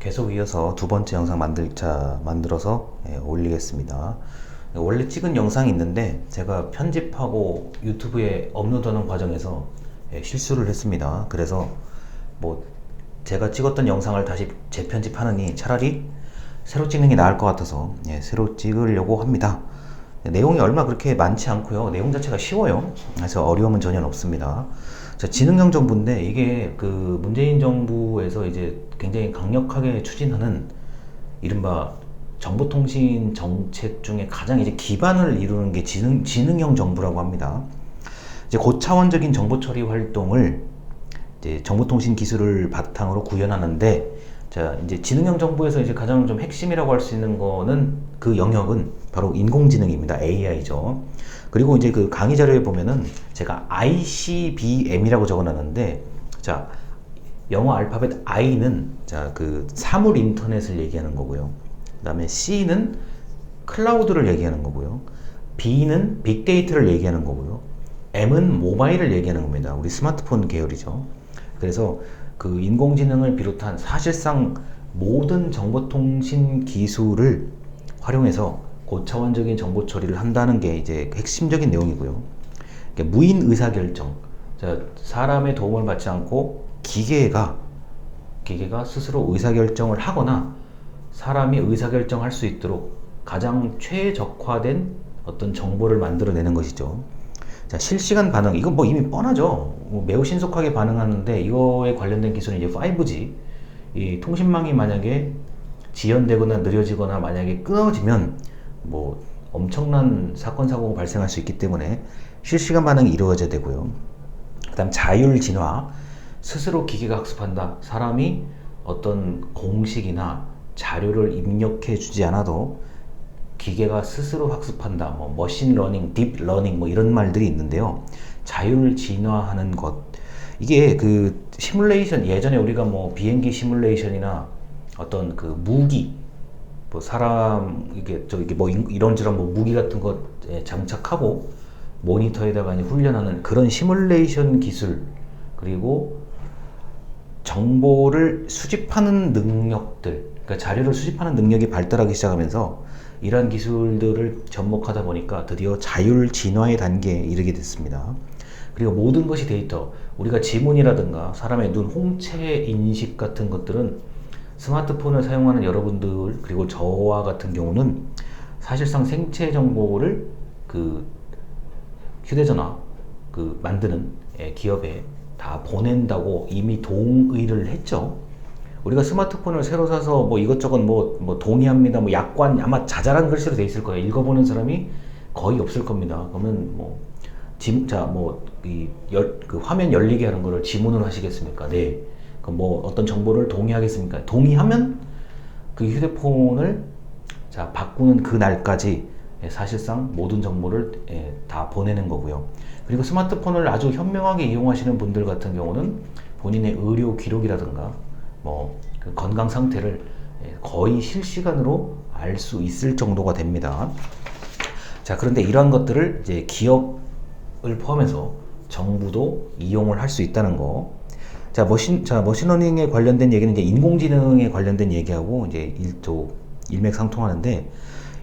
계속 이어서 두 번째 영상 만들어서 올리겠습니다. 원래 찍은 영상이 있는데 제가 편집하고 유튜브에 업로드하는 과정에서 실수를 했습니다. 그래서 뭐 제가 찍었던 영상을 다시 재편집하느니 차라리 새로 찍는 게 나을 것 같아서 새로 찍으려고 합니다. 내용이 얼마 그렇게 많지 않고요. 내용 자체가 쉬워요. 그래서 어려움은 전혀 없습니다. 자, 지능형 정부인데 이게 그 문재인 정부에서 이제 굉장히 강력하게 추진하는 이른바 정보통신 정책 중에 가장 이제 기반을 이루는 게 지능형 정부라고 합니다. 이제 고차원적인 정보 처리 활동을 이제 정보통신 기술을 바탕으로 구현하는데, 자, 이제 지능형 정부에서 이제 가장 좀 핵심이라고 할 수 있는 거는 그 영역은 바로 인공지능입니다. AI죠. 그리고 이제 그 강의 자료에 보면은 제가 ICBM이라고 적어놨는데, 자, 영어 알파벳 I는 자, 그 사물 인터넷을 얘기하는 거고요. 그 다음에 C는 클라우드를 얘기하는 거고요. B는 빅데이터를 얘기하는 거고요. M은 모바일을 얘기하는 겁니다. 우리 스마트폰 계열이죠. 그래서 그 인공지능을 비롯한 사실상 모든 정보통신 기술을 활용해서 고차원적인 정보 처리를 한다는 게 이제 핵심적인 내용이고요. 그러니까 무인 의사결정, 사람의 도움을 받지 않고 기계가 스스로 의사결정을 하거나 사람이 의사결정할 수 있도록 가장 최적화된 어떤 정보를 만들어내는 것이죠. 자, 실시간 반응, 이건 뭐 이미 뻔하죠. 매우 신속하게 반응하는데 이거에 관련된 기술은 이제 5G. 이 통신망이 만약에 지연되거나 느려지거나 만약에 끊어지면 뭐 엄청난 사건 사고가 발생할 수 있기 때문에 실시간 반응이 이루어져야 되고요. 그 다음 자율 진화, 스스로 기계가 학습한다. 사람이 어떤 공식이나 자료를 입력해 주지 않아도 기계가 스스로 학습한다. 뭐 머신 러닝, 딥 러닝 뭐 이런 말들이 있는데요. 자율 진화하는 것, 이게 그 시뮬레이션, 예전에 우리가 뭐 비행기 시뮬레이션이나 어떤 그 무기, 뭐 사람 이게 뭐 이런저런 뭐 무기 같은 것 장착하고 모니터에다가 훈련하는 그런 시뮬레이션 기술, 그리고 정보를 수집하는 능력들, 그러니까 자료를 수집하는 능력이 발달하기 시작하면서 이러한 기술들을 접목하다 보니까 드디어 자율 진화의 단계에 이르게 됐습니다. 그리고 모든 것이 데이터, 우리가 지문이라든가 사람의 눈 홍채 인식 같은 것들은 스마트폰을 사용하는 여러분들, 그리고 저와 같은 경우는 사실상 생체 정보를 그 휴대전화 그 만드는 기업에 다 보낸다고 이미 동의를 했죠. 우리가 스마트폰을 새로 사서 뭐 이것저것 뭐 동의합니다, 뭐 약관, 아마 자잘한 글씨로 돼 있을 거예요. 읽어보는 사람이 거의 없을 겁니다. 그러면 뭐 그 화면 열리게 하는 거를 지문으로 하시겠습니까? 네. 그럼 뭐 어떤 정보를 동의하겠습니까? 동의하면 그 휴대폰을 바꾸는 그 날까지 사실상 모든 정보를 다 보내는 거고요. 그리고 스마트폰을 아주 현명하게 이용하시는 분들 같은 경우는 본인의 의료 기록이라든가 뭐 그 건강 상태를 거의 실시간으로 알 수 있을 정도가 됩니다. 자, 그런데 이러한 것들을 이제 기업을 포함해서 정부도 이용을 할 수 있다는 거. 자, 머신러닝에 관련된 얘기는 이제 인공지능에 관련된 얘기하고 이제 일맥상통하는데,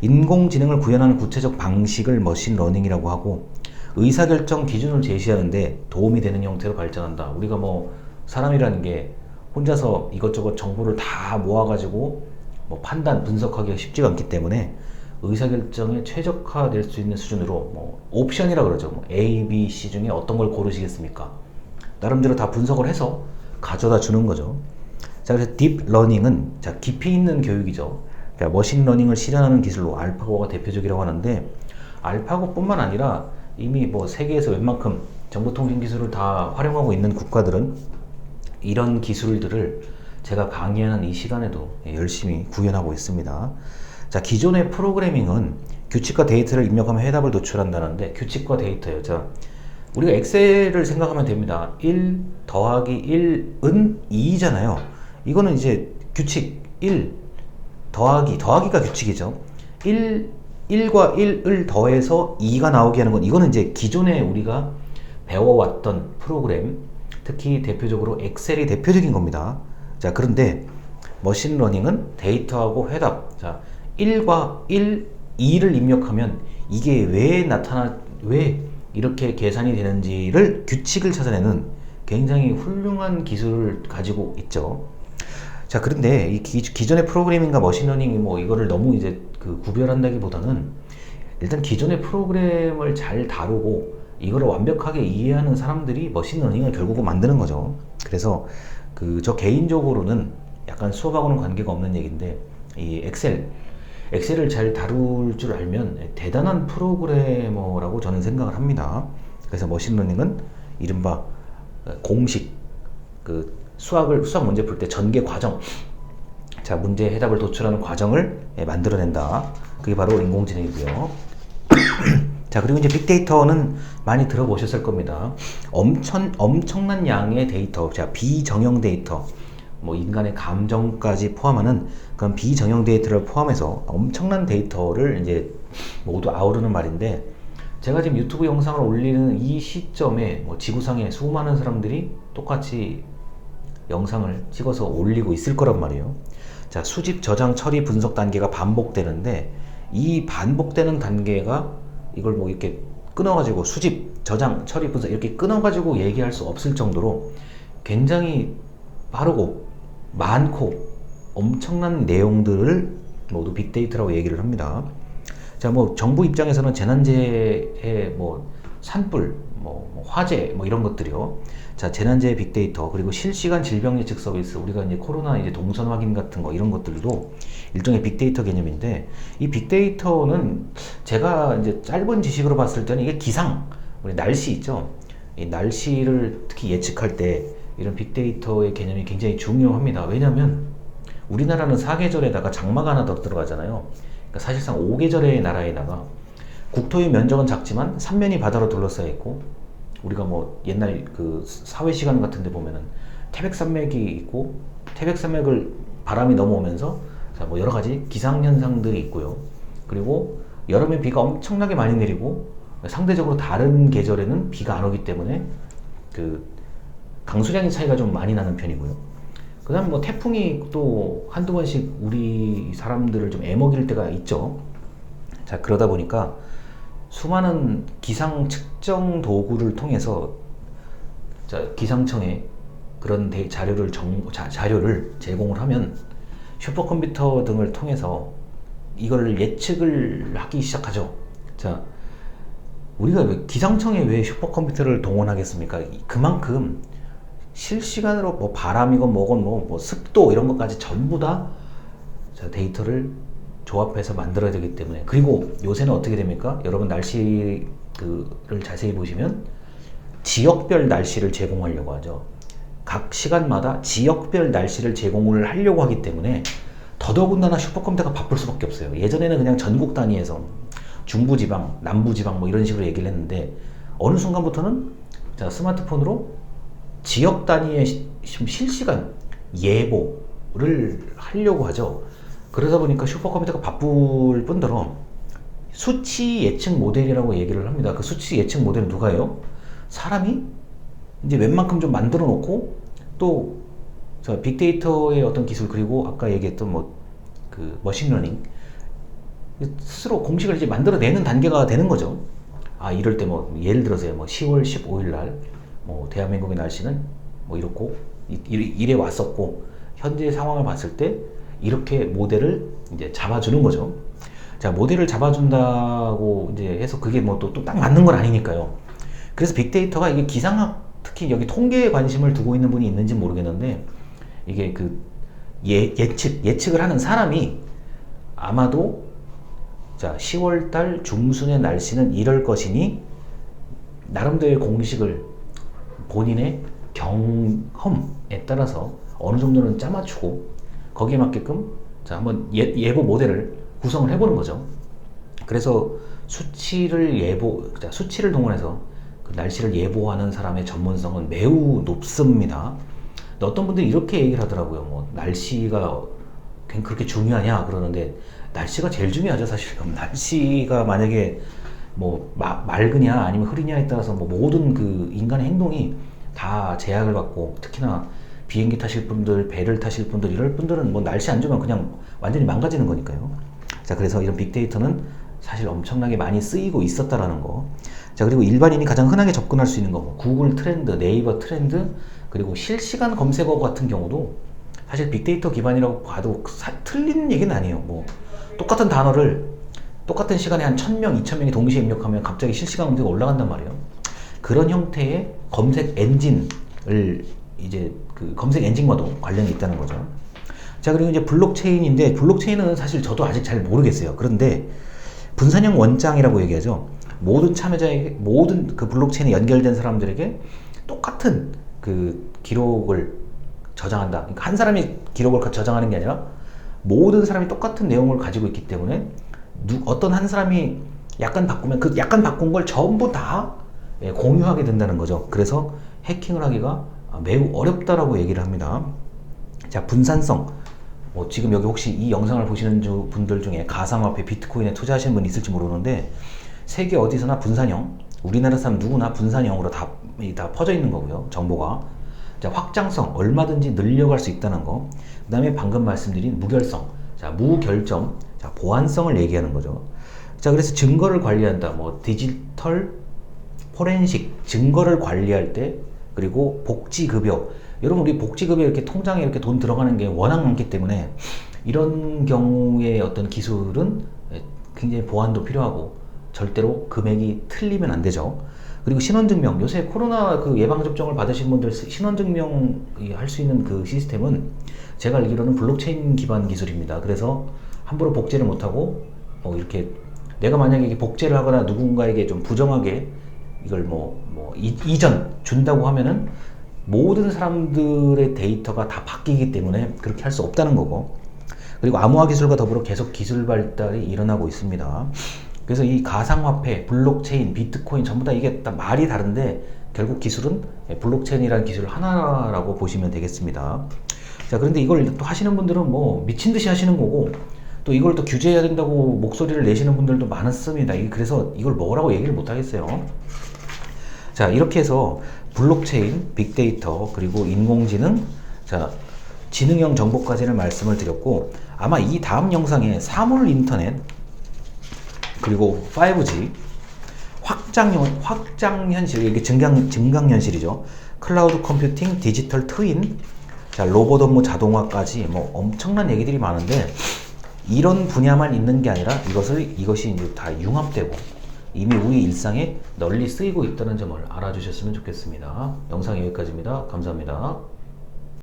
인공지능을 구현하는 구체적 방식을 머신러닝이라고 하고, 의사결정 기준을 제시하는데 도움이 되는 형태로 발전한다. 우리가 뭐 사람이라는 게 혼자서 이것저것 정보를 다 모아가지고 뭐 판단, 분석하기가 쉽지가 않기 때문에 의사결정에 최적화될 수 있는 수준으로 뭐 옵션이라 그러죠. 뭐 A, B, C 중에 어떤 걸 고르시겠습니까? 나름대로 다 분석을 해서 가져다 주는 거죠. 자, 그래서 딥러닝은 깊이 있는 교육이죠. 그러니까 머신러닝을 실현하는 기술로 알파고가 대표적이라고 하는데, 알파고뿐만 아니라 이미 뭐 세계에서 웬만큼 정보통신 기술을 다 활용하고 있는 국가들은 이런 기술들을 제가 강의하는 이 시간에도 열심히 구현하고 있습니다. 자, 기존의 프로그래밍은 규칙과 데이터를 입력하면 해답을 도출한다는데, 규칙과 데이터요. 자, 우리가 엑셀을 생각하면 됩니다. 1 더하기 1은 2잖아요. 이거는 이제 규칙 1 더하기가 규칙이죠. 1과 1을 더해서 2가 나오게 하는 건, 이거는 이제 기존에 우리가 배워왔던 프로그램, 특히 대표적으로 엑셀이 대표적인 겁니다. 자, 그런데 머신러닝은 데이터하고 회답. 자, 1과 1, 2를 입력하면 이게 왜 이렇게 계산이 되는지를 규칙을 찾아내는 굉장히 훌륭한 기술을 가지고 있죠. 자, 그런데 이 기존의 프로그래밍과 머신러닝이 뭐 이거를 너무 이제 그 구별한다기보다는 일단 기존의 프로그램을 잘 다루고 이거를 완벽하게 이해하는 사람들이 머신러닝을 결국은 만드는 거죠. 그래서 저 개인적으로는 약간 수업하고는 관계가 없는 얘기인데 이 엑셀을 잘 다룰 줄 알면 대단한 프로그래머라고 저는 생각을 합니다. 그래서 머신러닝은 이른바 공식, 수학 문제 풀 때 전개 과정, 자, 문제 해답을 도출하는 과정을 만들어낸다. 그게 바로 인공지능이고요. 자, 그리고 이제 빅데이터는 많이 들어보셨을 겁니다. 엄청난 양의 데이터, 자, 비정형 데이터, 뭐 인간의 감정까지 포함하는 그런 비정형 데이터를 포함해서 엄청난 데이터를 이제 모두 아우르는 말인데, 제가 지금 유튜브 영상을 올리는 이 시점에 뭐 지구상에 수많은 사람들이 똑같이 영상을 찍어서 올리고 있을 거란 말이에요. 자, 수집, 저장, 처리, 분석 단계가 반복되는데 이 반복되는 단계가 이걸 뭐 이렇게 끊어가지고 수집, 저장, 처리, 분석 이렇게 끊어가지고 얘기할 수 없을 정도로 굉장히 빠르고 많고 엄청난 내용들을 모두 빅데이터라고 얘기를 합니다. 자, 뭐 정부 입장에서는 재난재해의 뭐 산불, 뭐 화재, 뭐 이런 것들이요. 자, 재난재해 빅데이터, 그리고 실시간 질병 예측 서비스, 우리가 이제 코로나 이제 동선 확인 같은 거 이런 것들도 일종의 빅데이터 개념인데, 이 빅데이터는 제가 이제 짧은 지식으로 봤을 때는 이게 우리 날씨 있죠. 이 날씨를 특히 예측할 때 이런 빅데이터의 개념이 굉장히 중요합니다. 왜냐하면 우리나라는 4계절에다가 장마가 하나 더 들어가잖아요. 그러니까 사실상 5계절의 나라에다가 국토의 면적은 작지만 삼면이 바다로 둘러싸여 있고, 우리가 뭐 옛날 그 사회 시간 같은 데 보면은 태백산맥이 있고, 태백산맥을 바람이 넘어오면서 자, 뭐 여러 가지 기상현상들이 있고요. 그리고 여름에 비가 엄청나게 많이 내리고, 상대적으로 다른 계절에는 비가 안 오기 때문에 그 강수량의 차이가 좀 많이 나는 편이고요. 그 다음에 뭐 태풍이 또 한두 번씩 우리 사람들을 좀 애먹일 때가 있죠. 자, 그러다 보니까 수많은 기상 측정 도구를 통해서, 자, 기상청에 그런 자료를 제공을 하면 슈퍼컴퓨터 등을 통해서 이걸 예측을 하기 시작하죠. 자, 우리가 기상청에 왜 슈퍼컴퓨터를 동원하겠습니까? 그만큼 실시간으로 뭐 바람이건 뭐건 뭐 습도 이런 것까지 전부 다 데이터를 조합해서 만들어야 되기 때문에. 그리고 요새는 어떻게 됩니까? 여러분 날씨를 자세히 보시면 지역별 날씨를 제공하려고 하죠. 각 시간마다 지역별 날씨를 제공을 하려고 하기 때문에 더더군다나 슈퍼컴퓨터가 바쁠 수밖에 없어요. 예전에는 그냥 전국 단위에서 중부지방, 남부지방 뭐 이런 식으로 얘기를 했는데, 어느 순간부터는 자, 스마트폰으로 지역 단위의 실시간 예보를 하려고 하죠. 그러다 보니까 슈퍼컴퓨터가 바쁠 뿐더러 수치 예측 모델이라고 얘기를 합니다. 그 수치 예측 모델은 누가 해요? 사람이 이제 웬만큼 좀 만들어 놓고, 또 빅데이터의 어떤 기술, 그리고 아까 얘기했던 머신러닝 스스로 공식을 이제 만들어내는 단계가 되는 거죠. 아, 이럴 때 뭐 예를 들어서 뭐 10월 15일 날 뭐 대한민국의 날씨는 뭐 이렇고 이래 왔었고, 현재 상황을 봤을 때 이렇게 모델을 이제 잡아주는 거죠. 자, 모델을 잡아준다고 이제 해서 그게 뭐 또 딱 맞는 건 아니니까요. 그래서 빅데이터가 이게 기상학, 특히 여기 통계에 관심을 두고 있는 분이 있는지 모르겠는데, 이게 예측을 하는 사람이 아마도 자, 10월달 중순의 날씨는 이럴 것이니 나름대로의 공식을 본인의 경험에 따라서 어느 정도는 짜맞추고 거기에 맞게끔 자, 한번 예보 모델을 구성을 해보는 거죠. 그래서 수치를 동원해서 그 날씨를 예보하는 사람의 전문성은 매우 높습니다. 어떤 분들이 이렇게 얘기를 하더라고요. 뭐 날씨가 그렇게 중요하냐 그러는데, 날씨가 제일 중요하죠, 사실. 그럼 날씨가 만약에 뭐 맑으냐 아니면 흐리냐에 따라서 뭐 모든 그 인간의 행동이 다 제약을 받고, 특히나 비행기 타실 분들, 배를 타실 분들, 이럴 분들은 뭐 날씨 안 좋으면 그냥 완전히 망가지는 거니까요. 자, 그래서 이런 빅데이터는 사실 엄청나게 많이 쓰이고 있었다라는 거. 자, 그리고 일반인이 가장 흔하게 접근할 수 있는 거, 뭐 구글 트렌드, 네이버 트렌드, 그리고 실시간 검색어 같은 경우도 사실 빅데이터 기반이라고 봐도 틀린 얘기는 아니에요. 뭐 똑같은 단어를 똑같은 시간에 한 1000명, 2000명이 동시에 입력하면 갑자기 실시간 검색어가 올라간단 말이에요. 그런 형태의 검색 엔진을 이제 그 검색 엔진과도 관련이 있다는 거죠. 자, 그리고 이제 블록체인인데, 블록체인은 사실 저도 아직 잘 모르겠어요. 그런데 분산형 원장이라고 얘기하죠. 모든 참여자에게, 모든 그 블록체인에 연결된 사람들에게 똑같은 그 기록을 저장한다. 그러니까 한 사람이 기록을 저장하는 게 아니라 모든 사람이 똑같은 내용을 가지고 있기 때문에 어떤 한 사람이 약간 바꾸면 그 약간 바꾼 걸 전부 다 공유하게 된다는 거죠. 그래서 해킹을 하기가 매우 어렵다라고 얘기를 합니다. 자, 분산성. 지금 여기 혹시 이 영상을 보시는 분들 중에 가상화폐 비트코인에 투자하시는 분이 있을지 모르는데, 세계 어디서나 분산형, 우리나라 사람 누구나 분산형으로 다 퍼져 있는 거고요, 정보가. 자, 확장성, 얼마든지 늘려갈 수 있다는 거. 그 다음에 방금 말씀드린 무결성, 자, 무결점, 자, 보안성을 얘기하는 거죠. 자, 그래서 증거를 관리한다, 뭐 디지털 포렌식, 증거를 관리할 때, 그리고 복지급여. 여러분, 우리 복지급여 이렇게 통장에 이렇게 돈 들어가는 게 워낙 많기 때문에 이런 경우에 어떤 기술은 굉장히 보안도 필요하고 절대로 금액이 틀리면 안 되죠. 그리고 신원증명, 요새 코로나 그 예방접종을 받으신 분들 신원증명 할 수 있는 그 시스템은 제가 알기로는 블록체인 기반 기술입니다. 그래서 함부로 복제를 못하고 이렇게 내가 만약에 복제를 하거나 누군가에게 좀 부정하게 이걸 이전 준다고 하면은 모든 사람들의 데이터가 다 바뀌기 때문에 그렇게 할 수 없다는 거고, 그리고 암호화 기술과 더불어 계속 기술 발달이 일어나고 있습니다. 그래서 이 가상화폐, 블록체인, 비트코인 전부 다 이게 다 말이 다른데 결국 기술은 블록체인이라는 기술 하나라고 보시면 되겠습니다. 자, 그런데 이걸 또 하시는 분들은 뭐 미친 듯이 하시는 거고, 또 이걸 또 규제해야 된다고 목소리를 내시는 분들도 많았습니다. 그래서 이걸 뭐라고 얘기를 못 하겠어요. 자, 이렇게 해서 블록체인, 빅데이터, 그리고 인공지능, 자, 지능형 정보까지는 말씀을 드렸고, 아마 이 다음 영상에 사물 인터넷, 그리고 5G, 확장현실, 이게 증강현실이죠. 클라우드 컴퓨팅, 디지털 트윈, 자, 로봇 업무 자동화까지 뭐 엄청난 얘기들이 많은데, 이런 분야만 있는 게 아니라 이것이 이제 다 융합되고 이미 우리 일상에 널리 쓰이고 있다는 점을 알아주셨으면 좋겠습니다. 영상 여기까지입니다. 감사합니다.